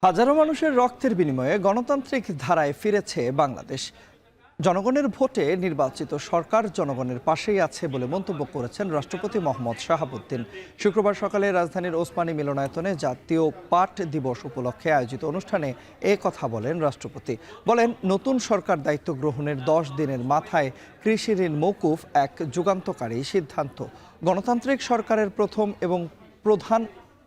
হাজারো মানুষের রক্তের বিনিময়ে গণতান্ত্রিক ধারায় ফিরেছে বাংলাদেশ। জনগণের ভোটে নির্বাচিত সরকার জনগণের পাশেই আছে বলে মন্তব্য করেছেন রাষ্ট্রপতি মোহাম্মদ শাহাবুদ্দিন। শুক্রবার সকালে রাজধানীর ওসমানী মিলনায়তনে জাতীয় পাট দিবস উপলক্ষে আয়োজিত অনুষ্ঠানে এ কথা বলেন রাষ্ট্রপতি। বলেন, নতুন সরকার দায়িত্ব গ্রহণের 10 দিনের মাথায় কৃষি ঋণ মওকুফ এক যুগান্তকারী সিদ্ধান্ত। গণতান্ত্রিক সরকারের প্রথম এবং প্রধান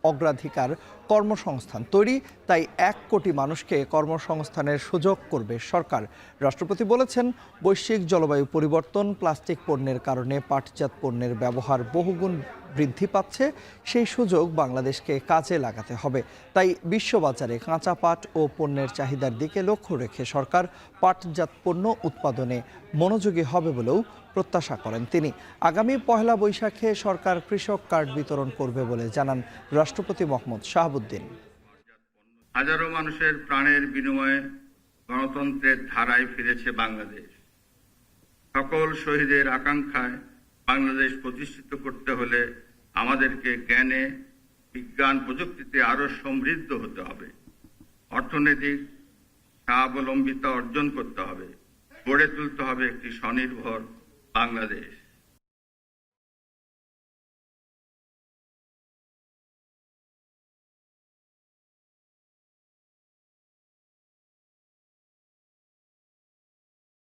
অগ্রাধিকার কর্মসংস্থান তৈরি, তাই 1 কোটি মানুষকে কর্মসংস্থানের সুযোগ করবে সরকার। রাষ্ট্রপতি বলেছেন, বৈশ্বিক জলবায়ু পরিবর্তন, প্লাস্টিক পণ্যের কারণে পাটজাত পণ্যের ব্যবহার বহুগুণ বৃদ্ধি পাচ্ছে। সেই সুযোগ বাংলাদেশকে কাজে লাগাতে হবে। তাই বিশ্ববাজারে কাঁচা পাট ও পণ্যের চাহিদার দিকে লক্ষ্য রেখে সরকার পাটজাত পণ্য উৎপাদনে মনোযোগী হবে বলেও প্রত্যাশা করেন তিনি। আগামী পহেলা বৈশাখে সরকার কৃষক কার্ড বিতরণ করবে বলে জানান রাষ্ট্রপতি মোহাম্মদ শাহাবুদ্দিন। হাজারো মানুষের প্রাণের বিনিময়ে গণতন্ত্রের ধারায় ফিরেছে বাংলাদেশ। সকল শহীদের আকাঙ্ক্ষায় বাংলাদেশ প্রতিষ্ঠিত করতে হলে আমাদেরকে জ্ঞানে, বিজ্ঞান, প্রযুক্তিতে আরো সমৃদ্ধ হতে হবে। অর্থনৈতিক স্বাবলম্বিতা অর্জন করতে হবে। গড়ে তুলতে হবে একটি স্বনির্ভর বাংলাদেশ।